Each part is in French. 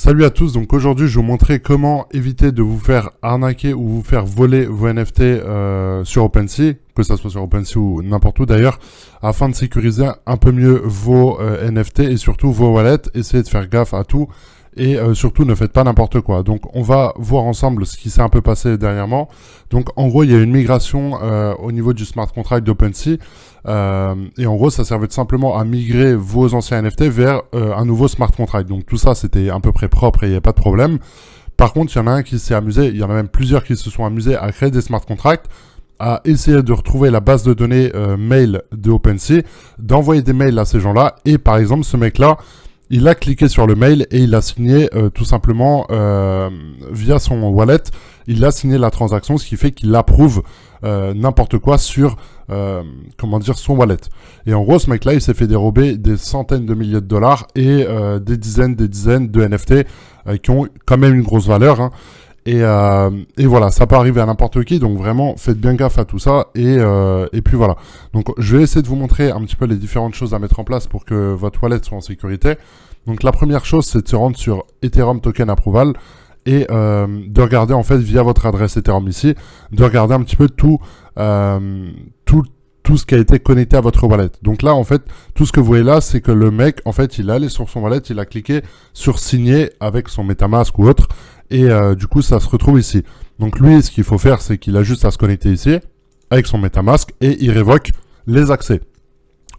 Salut à tous, donc aujourd'hui je vais vous montrer comment éviter de vous faire arnaquer ou vous faire voler vos NFT sur OpenSea, que ça soit sur OpenSea ou n'importe où d'ailleurs, afin de sécuriser un peu mieux vos NFT et surtout vos wallets. Essayez de faire gaffe à tout et surtout ne faites pas n'importe quoi. Donc on va voir ensemble ce qui s'est un peu passé dernièrement. Donc en gros il y a une migration au niveau du smart contract d'OpenSea. Et en gros, ça servait simplement à migrer vos anciens NFT vers un nouveau smart contract. Donc tout ça, c'était à peu près propre et il n'y a pas de problème. Par contre, il y en a un qui s'est amusé, il y en a même plusieurs qui se sont amusés à créer des smart contracts, à essayer de retrouver la base de données mail de OpenSea, d'envoyer des mails à ces gens-là. Et par exemple, ce mec-là, il a cliqué sur le mail et il a signé tout simplement via son wallet. Il a signé la transaction, ce qui fait qu'il approuve n'importe quoi sur son wallet. Et en gros, ce mec-là, il s'est fait dérober des centaines de milliers de dollars et des dizaines de NFT qui ont quand même une grosse valeur. Hein. Et voilà, ça peut arriver à n'importe qui, donc vraiment, faites bien gaffe à tout ça, et puis voilà. Donc, je vais essayer de vous montrer un petit peu les différentes choses à mettre en place pour que votre wallet soit en sécurité. Donc, la première chose, c'est de se rendre sur Ethereum Token Approval, et de regarder en fait via votre adresse Ethereum ici, de regarder un petit peu tout ce qui a été connecté à votre wallet. Donc là, en fait, tout ce que vous voyez là, c'est que le mec, en fait, il est allé sur son wallet, il a cliqué sur signer avec son MetaMask ou autre, et du coup, ça se retrouve ici. Donc lui, ce qu'il faut faire, c'est qu'il a juste à se connecter ici, avec son MetaMask, et il révoque les accès.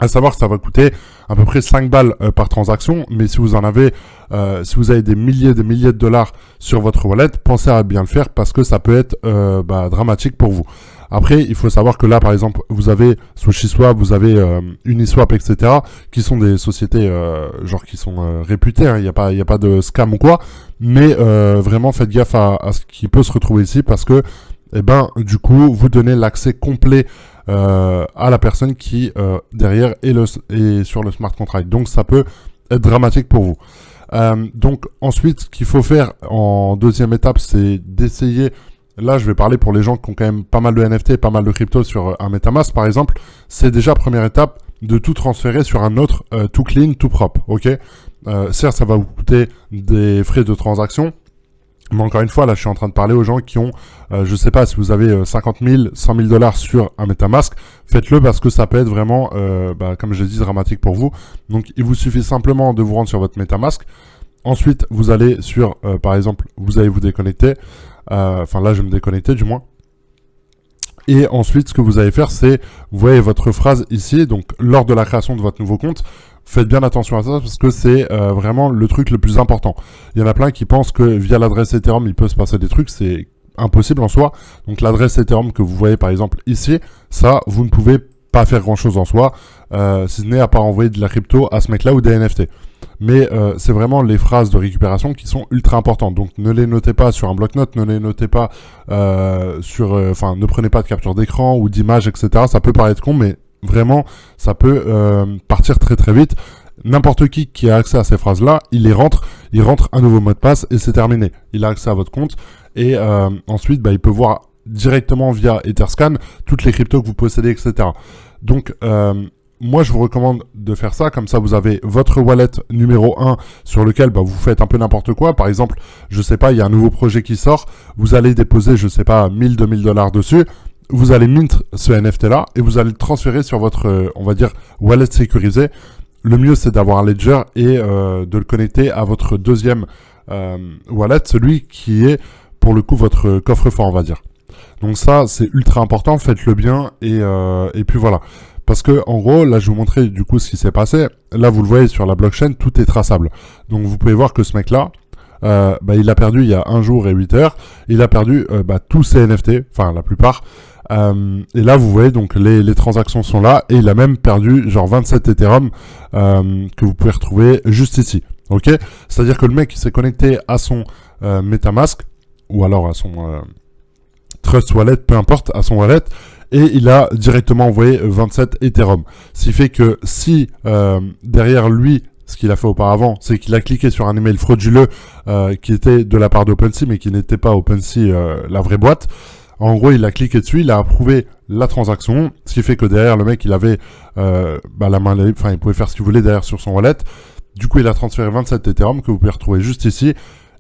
À savoir que ça va coûter à peu près 5 balles par transaction, mais si vous en avez, si vous avez des milliers de dollars sur votre wallet, pensez à bien le faire parce que ça peut être dramatique pour vous. Après, il faut savoir que là, par exemple, vous avez SushiSwap, vous avez Uniswap, etc., qui sont des sociétés qui sont réputées. Hein, il n'y a pas de scam ou quoi, mais vraiment faites gaffe à ce qui peut se retrouver ici parce que, du coup, vous donnez l'accès complet à la personne qui derrière est sur le smart contract. Donc ça peut être dramatique pour vous. Donc ensuite, ce qu'il faut faire en deuxième étape, c'est d'essayer. Là, je vais parler pour les gens qui ont quand même pas mal de NFT, pas mal de crypto sur un MetaMask, par exemple. C'est déjà première étape de tout transférer sur un autre tout clean, tout propre. Ok. Certes, ça va vous coûter des frais de transaction. Mais encore une fois, là, je suis en train de parler aux gens qui ont, je sais pas, si vous avez 50 000, 100 000 dollars sur un MetaMask, faites-le parce que ça peut être vraiment, comme je l'ai dit, dramatique pour vous. Donc, il vous suffit simplement de vous rendre sur votre MetaMask. Ensuite, vous allez sur, par exemple, vous allez vous déconnecter. Là, je vais me déconnecter du moins. Et ensuite, ce que vous allez faire, c'est, vous voyez votre phrase ici, donc lors de la création de votre nouveau compte, faites bien attention à ça parce que c'est vraiment le truc le plus important. Il y en a plein qui pensent que via l'adresse Ethereum, il peut se passer des trucs, c'est impossible en soi. Donc l'adresse Ethereum que vous voyez par exemple ici, ça, vous ne pouvez pas faire grand-chose en soi, si ce n'est à part envoyer de la crypto à ce mec-là ou des NFT. Mais c'est vraiment les phrases de récupération qui sont ultra importantes. Donc ne les notez pas sur un bloc-notes, ne les notez pas ne prenez pas de capture d'écran ou d'image, etc. Ça peut paraître con, mais vraiment, ça peut partir très très vite. N'importe qui a accès à ces phrases-là, il rentre un nouveau mot de passe et c'est terminé. Il a accès à votre compte et ensuite, il peut voir directement via Etherscan toutes les cryptos que vous possédez, etc. Donc, moi, je vous recommande de faire ça. Comme ça, vous avez votre wallet numéro 1 sur lequel vous faites un peu n'importe quoi. Par exemple, je sais pas, il y a un nouveau projet qui sort. Vous allez déposer, je sais pas, 1000, 2000 dollars dessus. Vous allez mint ce NFT-là et vous allez le transférer sur votre, wallet sécurisé. Le mieux, c'est d'avoir un ledger et de le connecter à votre deuxième wallet, celui qui est, pour le coup, votre coffre-fort, on va dire. Donc ça, c'est ultra important. Faites-le bien et puis voilà. Parce que en gros, là, je vais vous montrer du coup ce qui s'est passé. Là, vous le voyez sur la blockchain, tout est traçable. Donc, vous pouvez voir que ce mec-là, il a perdu il y a 1 jour et 8 heures. Il a perdu tous ses NFT, enfin la plupart. Et là, vous voyez donc les transactions sont là et il a même perdu genre 27 Ethereum que vous pouvez retrouver juste ici. Ok, c'est-à-dire que le mec il s'est connecté à son MetaMask ou alors à son Trust Wallet, peu importe, à son wallet. Et il a directement envoyé 27 Ethereum. Ce qui fait que si derrière lui, ce qu'il a fait auparavant, c'est qu'il a cliqué sur un email frauduleux qui était de la part d'OpenSea, mais qui n'était pas OpenSea, la vraie boîte. En gros, il a cliqué dessus, il a approuvé la transaction, ce qui fait que derrière, le mec, il avait la main libre, il pouvait faire ce qu'il voulait derrière sur son wallet. Du coup, il a transféré 27 Ethereum que vous pouvez retrouver juste ici.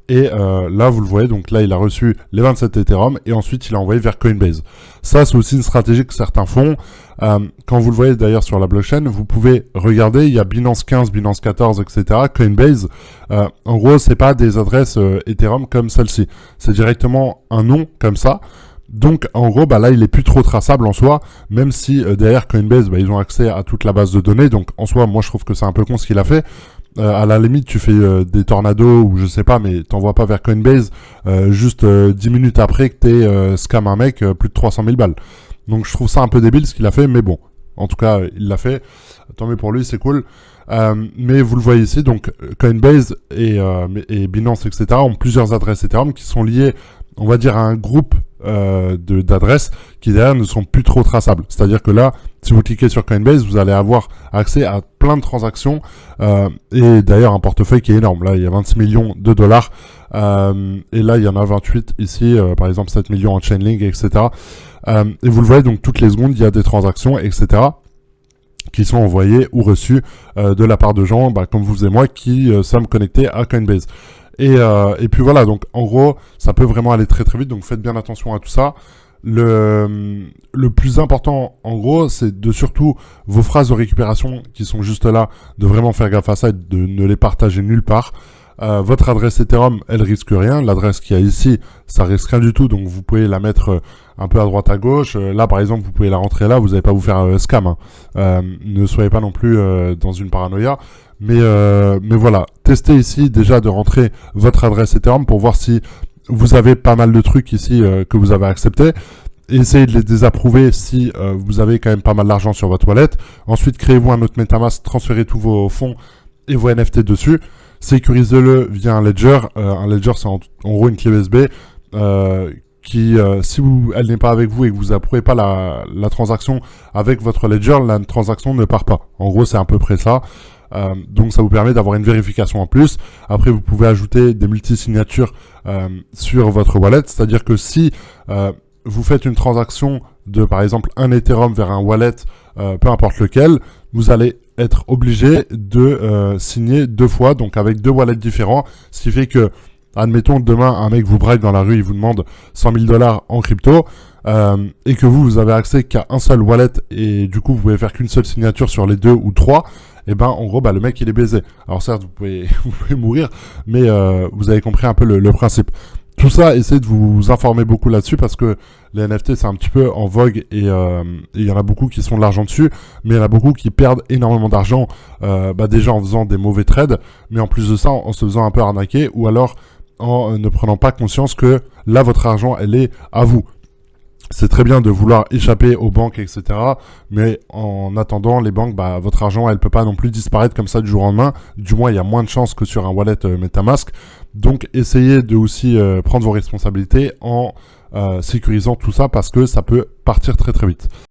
Et là, vous le voyez, donc là, il a reçu les 27 Ethereum et ensuite, il a envoyé vers Coinbase. Ça, c'est aussi une stratégie que certains font. Quand vous le voyez d'ailleurs sur la blockchain, vous pouvez regarder, il y a Binance 15, Binance 14, etc. Coinbase, en gros, c'est pas des adresses Ethereum comme celle-ci. C'est directement un nom comme ça. Donc, en gros, là, il est plus trop traçable en soi, même si derrière Coinbase, ils ont accès à toute la base de données. Donc, en soi, moi, je trouve que c'est un peu con ce qu'il a fait. À la limite, tu fais des tornados ou je sais pas, mais t'envoies pas vers Coinbase juste 10 minutes après que t'aies scam un mec plus de 300 000 balles. Donc, je trouve ça un peu débile ce qu'il a fait, mais bon. En tout cas, il l'a fait. Tant mieux pour lui, c'est cool. Mais vous le voyez ici, donc Coinbase et Binance, etc. ont plusieurs adresses Ethereum qui sont liées, on va dire, à un groupe d'adresses qui derrière ne sont plus trop traçables. C'est-à-dire que là, si vous cliquez sur Coinbase, vous allez avoir accès à plein de transactions et d'ailleurs un portefeuille qui est énorme. Là, il y a 26 millions de dollars et là, il y en a 28 ici, par exemple 7 millions en Chainlink, etc. Et vous le voyez, donc toutes les secondes, il y a des transactions, etc. qui sont envoyées ou reçues de la part de gens comme vous et moi qui sommes connectés à Coinbase. Et puis voilà, donc en gros, ça peut vraiment aller très très vite, donc faites bien attention à tout ça. Le plus important, en gros, c'est de surtout vos phrases de récupération qui sont juste là, de vraiment faire gaffe à ça et de ne les partager nulle part. Votre adresse Ethereum, elle risque rien. L'adresse qu'il y a ici, ça risque rien du tout, donc vous pouvez la mettre un peu à droite à gauche. Là, par exemple, vous pouvez la rentrer là, vous n'allez pas vous faire scam. Ne soyez pas non plus dans une paranoïa. Mais voilà, testez ici déjà de rentrer votre adresse Ethereum pour voir si vous avez pas mal de trucs ici que vous avez acceptés. Essayez de les désapprouver si vous avez quand même pas mal d'argent sur votre wallet. Ensuite, créez-vous un autre MetaMask, transférez tous vos fonds et vos NFT dessus. Sécurisez-le via un Ledger. Un Ledger, c'est en gros une clé USB qui, si elle n'est pas avec vous et que vous approuvez pas la transaction avec votre Ledger, la transaction ne part pas. En gros, c'est à peu près ça. Donc ça vous permet d'avoir une vérification en plus. Après, vous pouvez ajouter des multisignatures sur votre wallet, c'est-à-dire que si vous faites une transaction de, par exemple, un Ethereum vers un wallet, peu importe lequel, vous allez être obligé de signer 2 fois, donc avec 2 wallets différents, ce qui fait que, admettons, demain, un mec vous braque dans la rue, il vous demande 100 000 $ en crypto, et que vous avez accès qu'à un seul wallet, et du coup, vous pouvez faire qu'une seule signature sur les 2 ou 3, et en gros, le mec, il est baisé. Alors certes, vous pouvez mourir, mais vous avez compris un peu le principe. Tout ça, essayez de vous informer beaucoup là-dessus parce que les NFT, c'est un petit peu en vogue et il y en a beaucoup qui sont de l'argent dessus, mais il y en a beaucoup qui perdent énormément d'argent, déjà en faisant des mauvais trades, mais en plus de ça, en se faisant un peu arnaquer ou alors en ne prenant pas conscience que là, votre argent, elle est à vous. C'est très bien de vouloir échapper aux banques, etc. Mais en attendant, les banques, votre argent, elle peut pas non plus disparaître comme ça du jour au lendemain. Du moins, il y a moins de chances que sur un wallet MetaMask. Donc, essayez de aussi prendre vos responsabilités en sécurisant tout ça parce que ça peut partir très très vite.